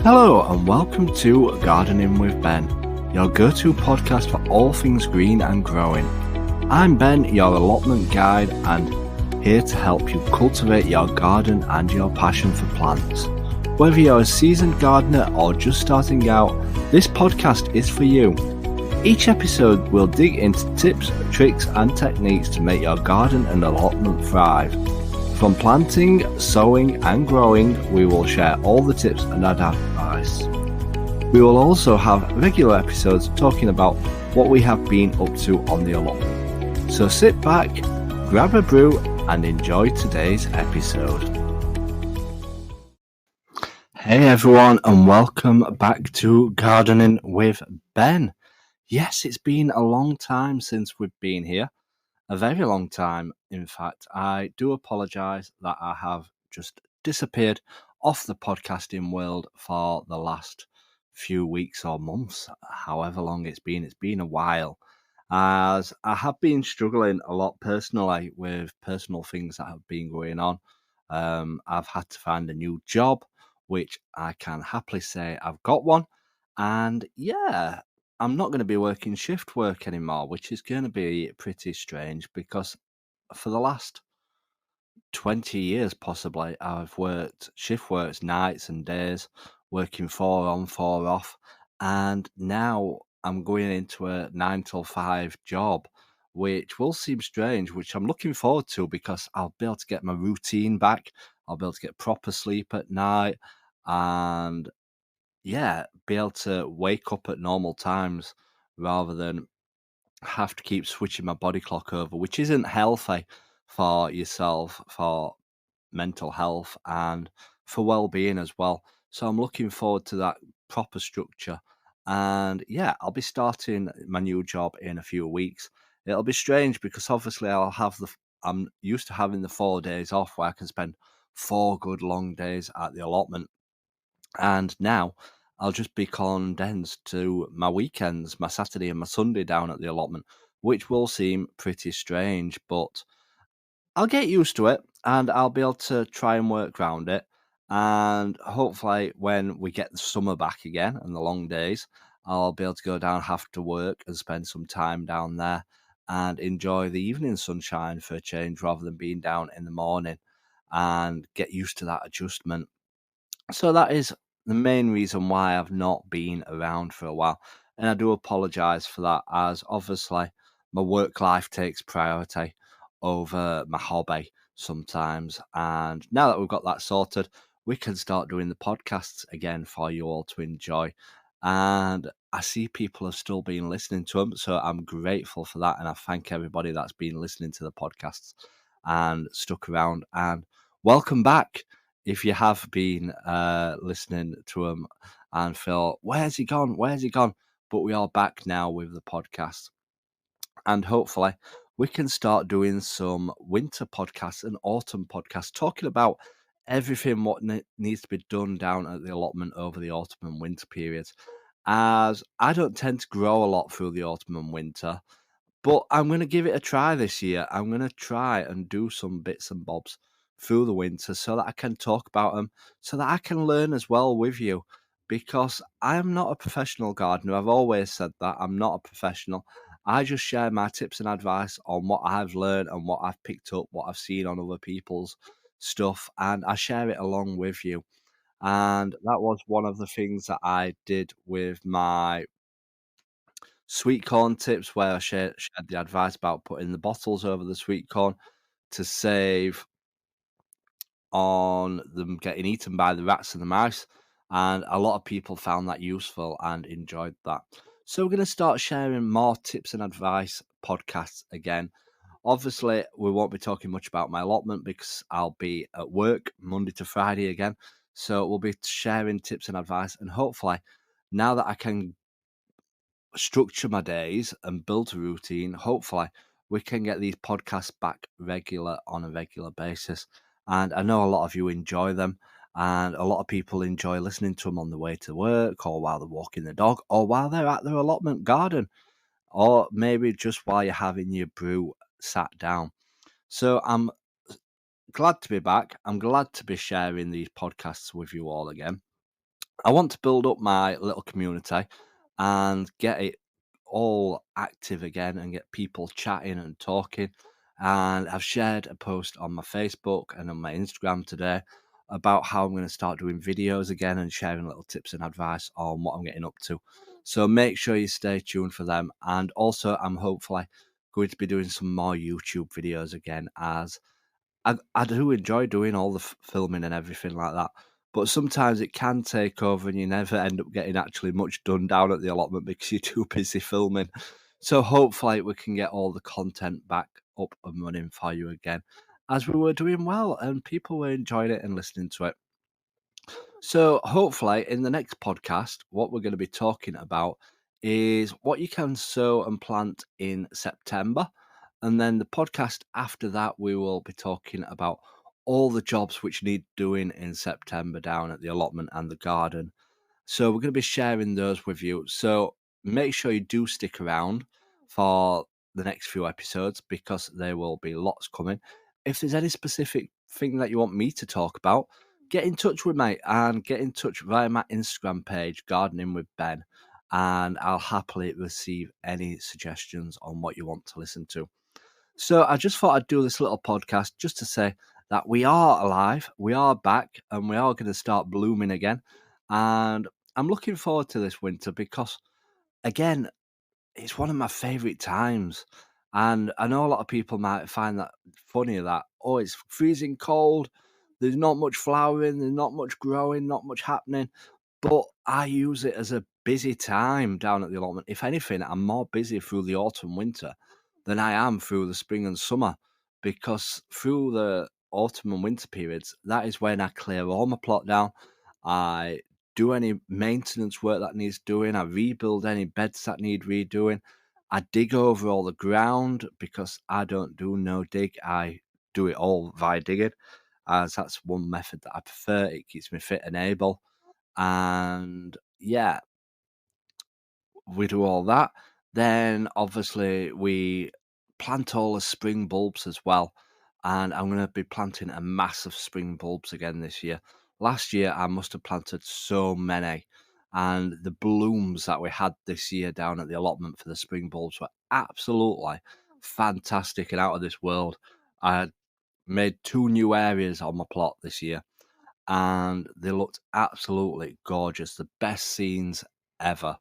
Hello and welcome to Gardening with Ben, your go-to podcast for all things green and growing. I'm Ben, your allotment guide, and here to help you cultivate your garden and your passion for plants. Whether you're a seasoned gardener or just starting out, this podcast is for you. Each episode will dig into tips, tricks and techniques to make your garden and allotment thrive. From planting, sowing and growing, we will share all the tips and advice. We will also have regular episodes talking about what we have been up to on the allotment. So sit back, grab a brew and enjoy today's episode. Hey everyone and welcome back to Gardening with Ben. Yes, it's been a long time since we've been here. A very long time, in fact. I do apologise that I have just disappeared off the podcasting world for the last few weeks or months, however long it's been. It's been a while, as I have been struggling a lot personally with personal things that have been going on. I've had to find a new job, which I can happily say I've got one. And yeah, I'm not going to be working shift work anymore, which is going to be pretty strange because for the last 20 years, possibly, I've worked shift works, nights and days, working 4 on, 4 off. And now I'm going into a 9 till 5 job, which will seem strange, which I'm looking forward to because I'll be able to get my routine back. I'll be able to get proper sleep at night and be able to wake up at normal times rather than have to keep switching my body clock over, which isn't healthy for yourself, for mental health, and for well-being as well. So I'm looking forward to that proper structure. And yeah, I'll be starting my new job in a few weeks. It'll be strange because obviously I'm used to having the 4 days off where I can spend 4 good long days at the allotment. And now I'll just be condensed to my weekends, my Saturday and my Sunday down at the allotment, which will seem pretty strange, but I'll get used to it and I'll be able to try and work around it. And hopefully, when we get the summer back again and the long days, I'll be able to go down after work and spend some time down there and enjoy the evening sunshine for a change rather than being down in the morning and get used to that adjustment. So that is the main reason why I've not been around for a while. And I do apologise for that, as obviously my work life takes priority over my hobby sometimes. And now that we've got that sorted, we can start doing the podcasts again for you all to enjoy. And I see people have still been listening to them. So I'm grateful for that. And I thank everybody that's been listening to the podcasts and stuck around. And welcome back if you have been listening to them and feel, where's he gone? Where's he gone? But we are back now with the podcast. And hopefully we can start doing some winter podcasts and autumn podcasts, talking about everything what needs to be done down at the allotment over the autumn and winter periods. As I don't tend to grow a lot through the autumn and winter, but I'm going to give it a try this year. I'm going to try and do some bits and bobs through the winter so that I can talk about them, so that I can learn as well with you. Because I am not a professional gardener. I've always said that. I'm not a professional. I just share my tips and advice on what I've learned and what I've picked up, what I've seen on other people's stuff, and I share it along with you. And that was one of the things that I did with my sweet corn tips, where I shared the advice about putting the bottles over the sweet corn to save on them getting eaten by the rats and the mice. And a lot of people found that useful and enjoyed that. So we're going to start sharing more tips and advice podcasts again. Obviously, we won't be talking much about my allotment because I'll be at work Monday to Friday again. So we'll be sharing tips and advice. And hopefully, now that I can structure my days and build a routine, hopefully we can get these podcasts back on a regular basis. And I know a lot of you enjoy them, and a lot of people enjoy listening to them on the way to work, or while they're walking the dog, or while they're at their allotment garden, or maybe just while you're having your brew sat down. So I'm glad to be back. I'm glad to be sharing these podcasts with you all again. I want to build up my little community and get it all active again and get people chatting and talking. And I've shared a post on my Facebook and on my Instagram today about how I'm going to start doing videos again and sharing little tips and advice on what I'm getting up to. So make sure you stay tuned for them. And also, I'm hopefully going to be doing some more YouTube videos again, as I do enjoy doing all the filming and everything like that, but sometimes it can take over and you never end up getting actually much done down at the allotment because you're too busy filming. So hopefully we can get all the content back up and running for you again, as we were doing well and people were enjoying it and listening to it. So, hopefully, in the next podcast, what we're going to be talking about is what you can sow and plant in September. And then the podcast after that, we will be talking about all the jobs which need doing in September down at the allotment and the garden. So, we're going to be sharing those with you. So, make sure you do stick around for the next few episodes because there will be lots coming. If there's any specific thing that you want me to talk about, get in touch with me and get in touch via my Instagram page, Gardening with Ben, and I'll happily receive any suggestions on what you want to listen to. So I just thought I'd do this little podcast just to say that we are alive, we are back, and we are going to start blooming again. And I'm looking forward to this winter because, again, it's one of my favourite times. And I know a lot of people might find that funny that, oh, it's freezing cold, there's not much flowering, there's not much growing, not much happening. But I use it as a busy time down at the allotment. If anything, I'm more busy through the autumn, winter than I am through the spring and summer, because through the autumn and winter periods, that is when I clear all my plot down. I do any maintenance work that needs doing. I rebuild any beds that need redoing. I dig over all the ground because I don't do no dig. I do it all via digging, as that's one method that I prefer. It keeps me fit and able. And yeah, we do all that. Then obviously we plant all the spring bulbs as well. And I'm going to be planting a mass of spring bulbs again this year. Last year I must have planted so many. And the blooms that we had this year down at the allotment for the spring bulbs were absolutely fantastic and out of this world. I made 2 new areas on my plot this year and they looked absolutely gorgeous. The best scenes ever.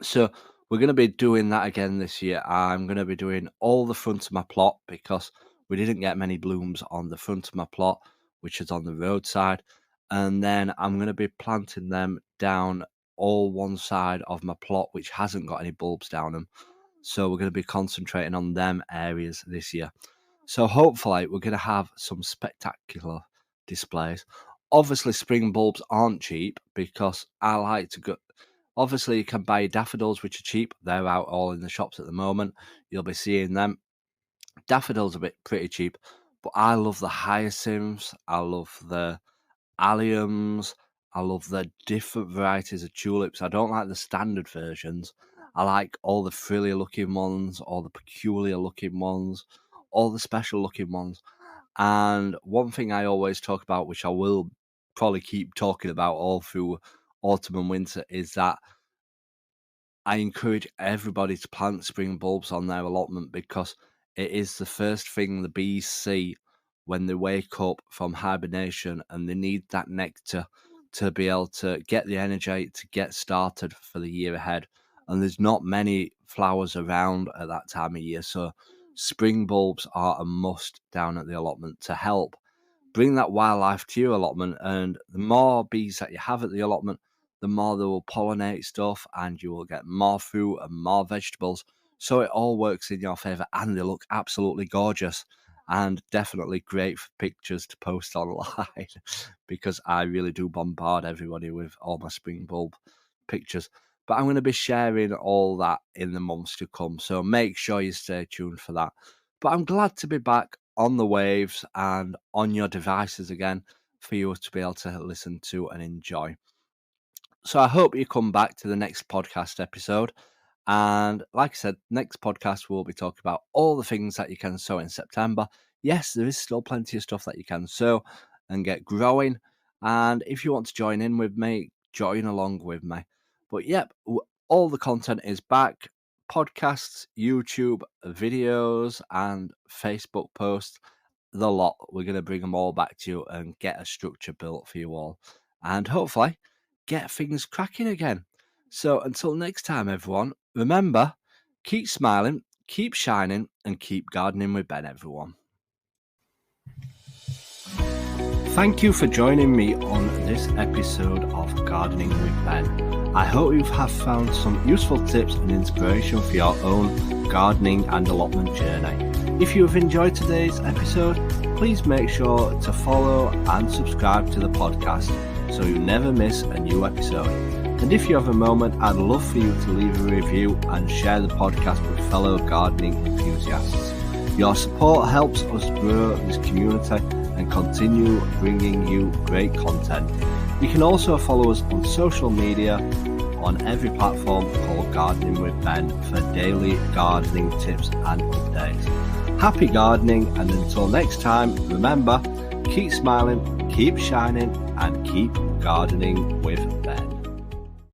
So we're going to be doing that again this year. I'm going to be doing all the front of my plot because we didn't get many blooms on the front of my plot, which is on the roadside. And then I'm going to be planting them down all one side of my plot, which hasn't got any bulbs down them. So we're going to be concentrating on them areas this year. So hopefully we're going to have some spectacular displays. Obviously, spring bulbs aren't cheap because I like to go. Obviously, you can buy daffodils, which are cheap. They're out all in the shops at the moment. You'll be seeing them. Daffodils are pretty cheap, but I love the hyacinths. I love the alliums. I love the different varieties of tulips. I don't like the standard versions. I like all the frilly looking ones, all the peculiar looking ones, all the special looking ones. And one thing I always talk about, which I will probably keep talking about all through autumn and winter, is that I encourage everybody to plant spring bulbs on their allotment because it is the first thing the bees see when they wake up from hibernation and they need that nectar to be able to get the energy to get started for the year ahead. And there's not many flowers around at that time of year, so spring bulbs are a must down at the allotment to help bring that wildlife to your allotment. And the more bees that you have at the allotment, the more they will pollinate stuff and you will get more fruit and more vegetables. So it all works in your favour and they look absolutely gorgeous and definitely great for pictures to post online because I really do bombard everybody with all my spring bulb pictures. But I'm going to be sharing all that in the months to come. So make sure you stay tuned for that. But I'm glad to be back on the waves and on your devices again for you to be able to listen to and enjoy. So I hope you come back to the next podcast episode. And like I said, next podcast we'll be talking about all the things that you can sow in September. Yes, there is still plenty of stuff that you can sow and get growing. And if you want to join in with me, join along with me. But yep, all the content is back. Podcasts, YouTube, videos, and Facebook posts, the lot. We're going to bring them all back to you and get a structure built for you all. And hopefully get things cracking again. So until next time, everyone, remember, keep smiling, keep shining, and keep gardening with Ben, everyone. Thank you for joining me on this episode of Gardening with Ben. I hope you have found some useful tips and inspiration for your own gardening and allotment journey. If you have enjoyed today's episode, please make sure to follow and subscribe to the podcast so you never miss a new episode. And if you have a moment, I'd love for you to leave a review and share the podcast with fellow gardening enthusiasts. Your support helps us grow this community and continue bringing you great content. You can also follow us on social media on every platform called Gardening with Ben for daily gardening tips and updates. Happy gardening, and until next time, remember, keep smiling, keep shining, and keep gardening with